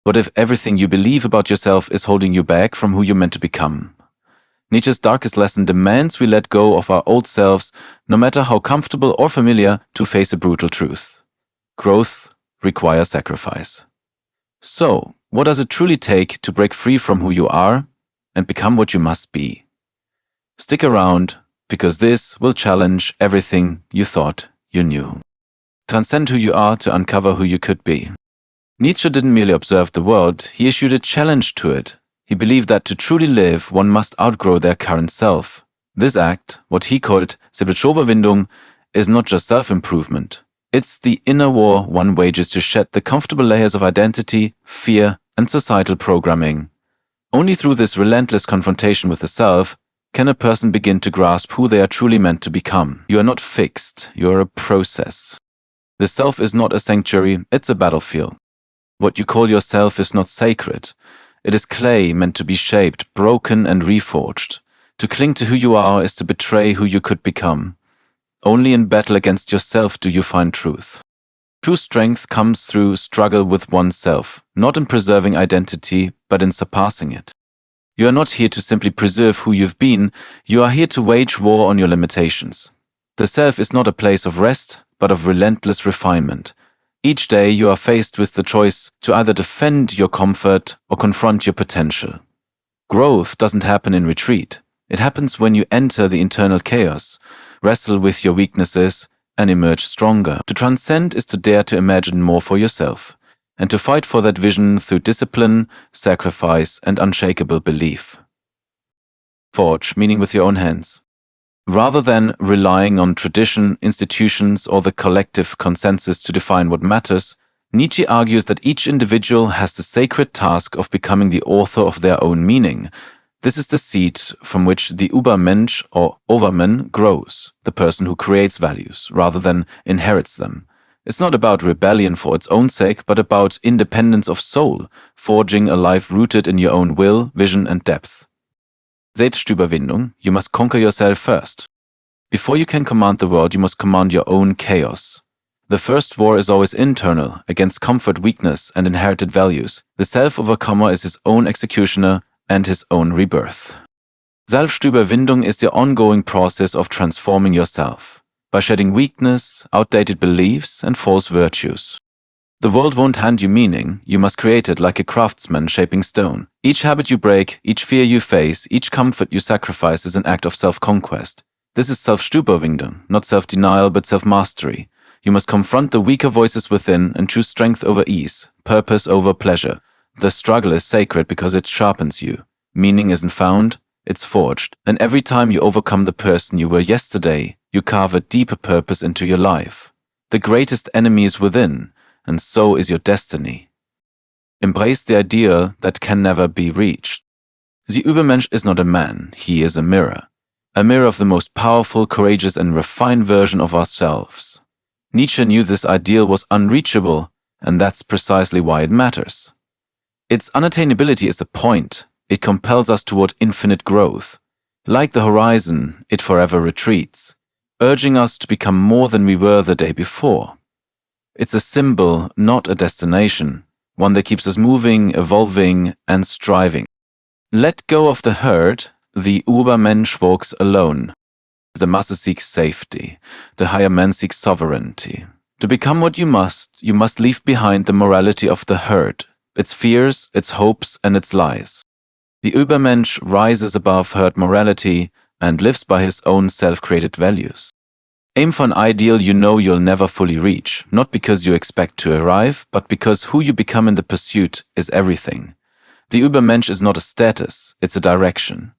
What if everything you believe about yourself is holding you back from who you're meant to become? Nietzsche's darkest lesson demands we let go of our old selves, no matter how comfortable or familiar, to face a brutal truth. Growth requires sacrifice. So, what does it truly take to break free from who you are and become what you must be? Stick around, because this will challenge everything you thought you knew. Transcend who you are to uncover who you could be. Nietzsche didn't merely observe the world, he issued a challenge to it. He believed that to truly live, one must outgrow their current self. This act, what he called Selbstüberwindung, is not just self-improvement. It's the inner war one wages to shed the comfortable layers of identity, fear, and societal programming. Only through this relentless confrontation with the self can a person begin to grasp who they are truly meant to become. You are not fixed, you are a process. The self is not a sanctuary, it's a battlefield. What you call yourself is not sacred. It is clay meant to be shaped, broken and reforged. To cling to who you are is to betray who you could become. Only in battle against yourself do you find truth. True strength comes through struggle with oneself, not in preserving identity, but in surpassing it. You are not here to simply preserve who you've been, you are here to wage war on your limitations. The self is not a place of rest, but of relentless refinement. Each day you are faced with the choice to either defend your comfort or confront your potential. Growth doesn't happen in retreat. It happens when you enter the internal chaos, wrestle with your weaknesses, and emerge stronger. To transcend is to dare to imagine more for yourself, and to fight for that vision through discipline, sacrifice, and unshakable belief. Forge, meaning with your own hands. Rather than relying on tradition, institutions, or the collective consensus to define what matters, Nietzsche argues that each individual has the sacred task of becoming the author of their own meaning. This is the seed from which the Übermensch or Overman grows, the person who creates values, rather than inherits them. It's not about rebellion for its own sake, but about independence of soul, forging a life rooted in your own will, vision, and depth. Selbstüberwindung, you must conquer yourself first. Before you can command the world, you must command your own chaos. The first war is always internal, against comfort, weakness, and inherited values. The self-overcomer is his own executioner and his own rebirth. Selbstüberwindung is the ongoing process of transforming yourself, by shedding weakness, outdated beliefs, and false virtues. The world won't hand you meaning, you must create it like a craftsman shaping stone. Each habit you break, each fear you face, each comfort you sacrifice is an act of self-conquest. This is Selbstüberwindung, not self-denial but self-mastery. You must confront the weaker voices within and choose strength over ease, purpose over pleasure. The struggle is sacred because it sharpens you. Meaning isn't found, it's forged. And every time you overcome the person you were yesterday, you carve a deeper purpose into your life. The greatest enemy is within, and so is your destiny. Embrace the ideal that can never be reached. The Übermensch is not a man, he is a mirror of the most powerful, courageous, and refined version of ourselves. Nietzsche knew this ideal was unreachable, and that's precisely why it matters. Its unattainability is the point. It compels us toward infinite growth. Like the horizon, it forever retreats, urging us to become more than we were the day before. It's a symbol, not a destination, one that keeps us moving, evolving, and striving. Let go of the herd, the Übermensch walks alone. The masses seek safety, the higher man seeks sovereignty. To become what you must leave behind the morality of the herd, its fears, its hopes, and its lies. The Übermensch rises above herd morality and lives by his own self-created values. Aim for an ideal you know you'll never fully reach, not because you expect to arrive, but because who you become in the pursuit is everything. The Übermensch is not a status, it's a direction.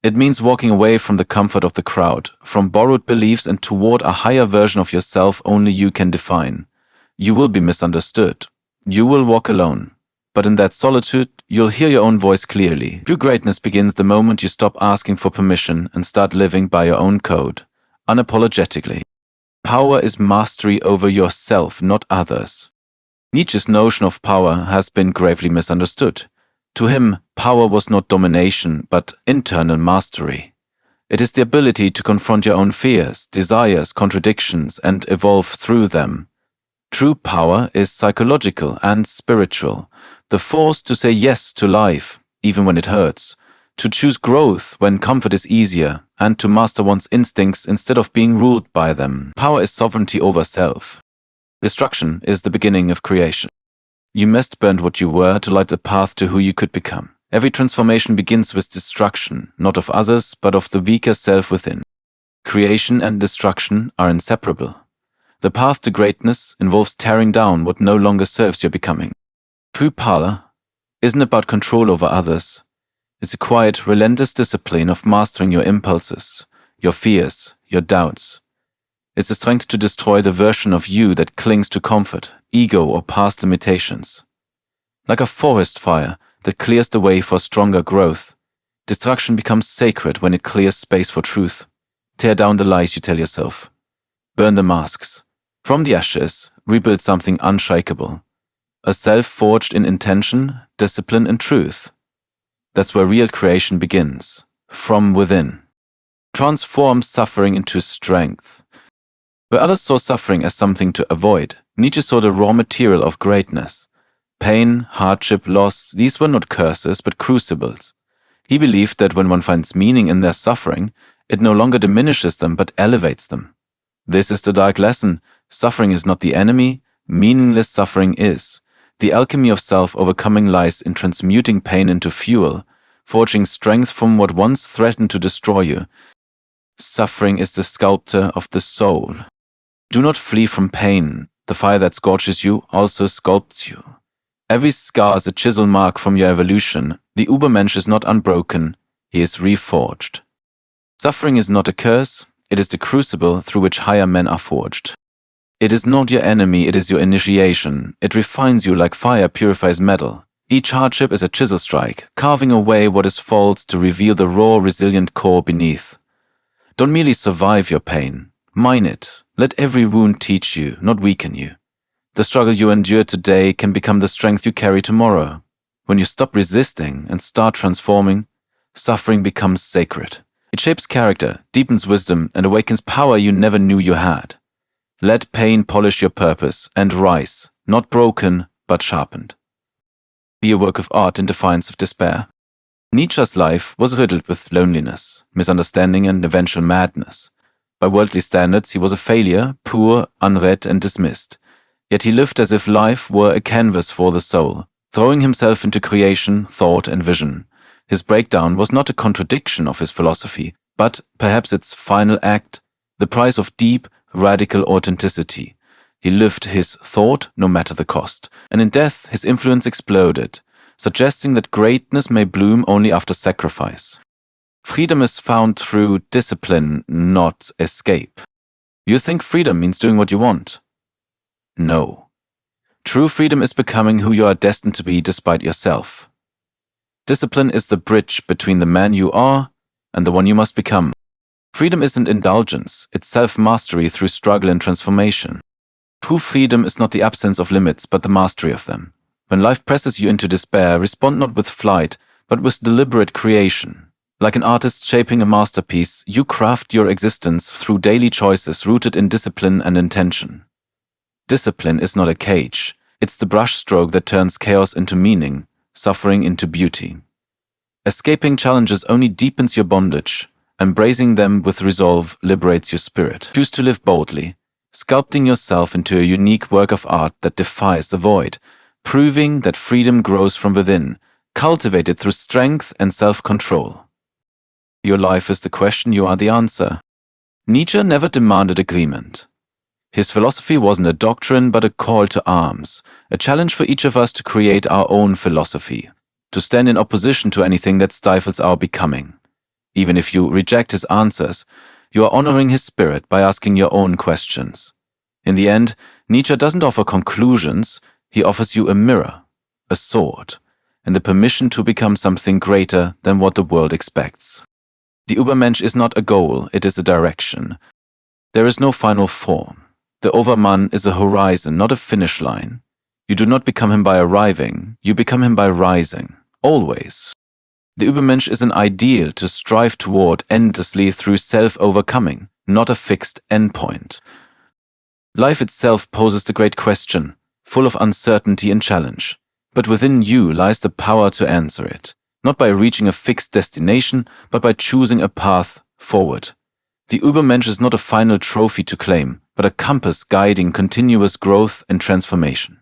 It means walking away from the comfort of the crowd, from borrowed beliefs and toward a higher version of yourself only you can define. You will be misunderstood. You will walk alone. But in that solitude, you'll hear your own voice clearly. True greatness begins the moment you stop asking for permission and start living by your own code, unapologetically. Power is mastery over yourself, not others. Nietzsche's notion of power has been gravely misunderstood. To him, power was not domination, but internal mastery. It is the ability to confront your own fears, desires, contradictions, and evolve through them. True power is psychological and spiritual. the force to say yes to life, even when it hurts, to choose growth when comfort is easier, and to master one's instincts instead of being ruled by them. Power is sovereignty over self. Destruction is the beginning of creation. You must burn what you were to light the path to who you could become. Every transformation begins with destruction, not of others, but of the weaker self within. Creation and destruction are inseparable. The path to greatness involves tearing down what no longer serves your becoming. True power isn't about control over others. It's a quiet, relentless discipline of mastering your impulses, your fears, your doubts. It's the strength to destroy the version of you that clings to comfort, ego, or past limitations. Like a forest fire that clears the way for stronger growth, destruction becomes sacred when it clears space for truth. Tear down the lies you tell yourself. Burn the masks. From the ashes, rebuild something unshakable. A self forged in intention, discipline, and truth. That's where real creation begins, from within. Transform suffering into strength. Where others saw suffering as something to avoid, Nietzsche saw the raw material of greatness. Pain, hardship, loss, these were not curses but crucibles. He believed that when one finds meaning in their suffering, it no longer diminishes them but elevates them. This is the dark lesson. Suffering is not the enemy, meaningless suffering is. The alchemy of self-overcoming lies in transmuting pain into fuel, forging strength from what once threatened to destroy you. Suffering is the sculptor of the soul. Do not flee from pain. The fire that scorches you also sculpts you. Every scar is a chisel mark from your evolution. The Übermensch is not unbroken, he is reforged. Suffering is not a curse, it is the crucible through which higher men are forged. It is not your enemy, it is your initiation. It refines you like fire purifies metal. Each hardship is a chisel strike, carving away what is false to reveal the raw, resilient core beneath. Don't merely survive your pain, mine it. Let every wound teach you, not weaken you. The struggle you endure today can become the strength you carry tomorrow. When you stop resisting and start transforming, suffering becomes sacred. It shapes character, deepens wisdom, and awakens power you never knew you had. Let pain polish your purpose and rise, not broken, but sharpened. Be a work of art in defiance of despair. Nietzsche's life was riddled with loneliness, misunderstanding, and eventual madness. By worldly standards, he was a failure, poor, unread, and dismissed. Yet he lived as if life were a canvas for the soul, throwing himself into creation, thought, and vision. His breakdown was not a contradiction of his philosophy, but perhaps its final act, the price of deep, radical authenticity. He lived his thought no matter the cost, and in death his influence exploded, suggesting that greatness may bloom only after sacrifice. Freedom is found through discipline, not escape. You think freedom means doing what you want? No. True freedom is becoming who you are destined to be despite yourself. Discipline is the bridge between the man you are and the one you must become. Freedom isn't indulgence, it's self-mastery through struggle and transformation. True freedom is not the absence of limits, but the mastery of them. When life presses you into despair, respond not with flight, but with deliberate creation. Like an artist shaping a masterpiece, you craft your existence through daily choices rooted in discipline and intention. Discipline is not a cage, it's the brushstroke that turns chaos into meaning, suffering into beauty. Escaping challenges only deepens your bondage. Embracing them with resolve liberates your spirit. Choose to live boldly, sculpting yourself into a unique work of art that defies the void, proving that freedom grows from within, cultivated through strength and self-control. Your life is the question, you are the answer. Nietzsche never demanded agreement. His philosophy wasn't a doctrine but a call to arms, a challenge for each of us to create our own philosophy, to stand in opposition to anything that stifles our becoming. Even if you reject his answers, you are honoring his spirit by asking your own questions. In the end, Nietzsche doesn't offer conclusions, he offers you a mirror, a sword, and the permission to become something greater than what the world expects. The Übermensch is not a goal, it is a direction. There is no final form. The Overman is a horizon, not a finish line. You do not become him by arriving, you become him by rising, always. The Übermensch is an ideal to strive toward endlessly through self-overcoming, not a fixed endpoint. Life itself poses the great question, full of uncertainty and challenge. But within you lies the power to answer it, not by reaching a fixed destination, but by choosing a path forward. The Übermensch is not a final trophy to claim, but a compass guiding continuous growth and transformation.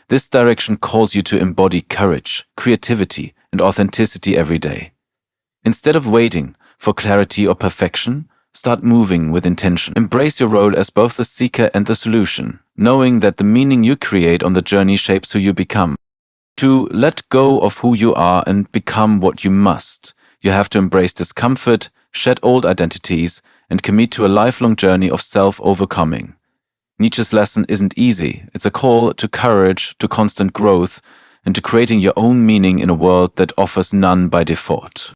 This direction calls you to embody courage, creativity, and authenticity every day. Instead of waiting for clarity or perfection, start moving with intention. Embrace your role as both the seeker and the solution, knowing that the meaning you create on the journey shapes who you become. To let go of who you are and become what you must, you have to embrace discomfort, shed old identities, and commit to a lifelong journey of self-overcoming. Nietzsche's lesson isn't easy. It's a call to courage, to constant growth, and to creating your own meaning in a world that offers none by default.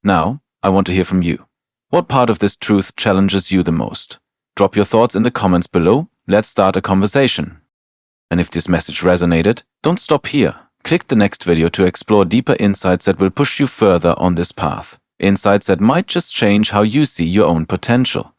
Now, I want to hear from you. What part of this truth challenges you the most? Drop your thoughts in the comments below. Let's start a conversation. And if this message resonated, don't stop here. Click the next video to explore deeper insights that will push you further on this path. Insights that might just change how you see your own potential.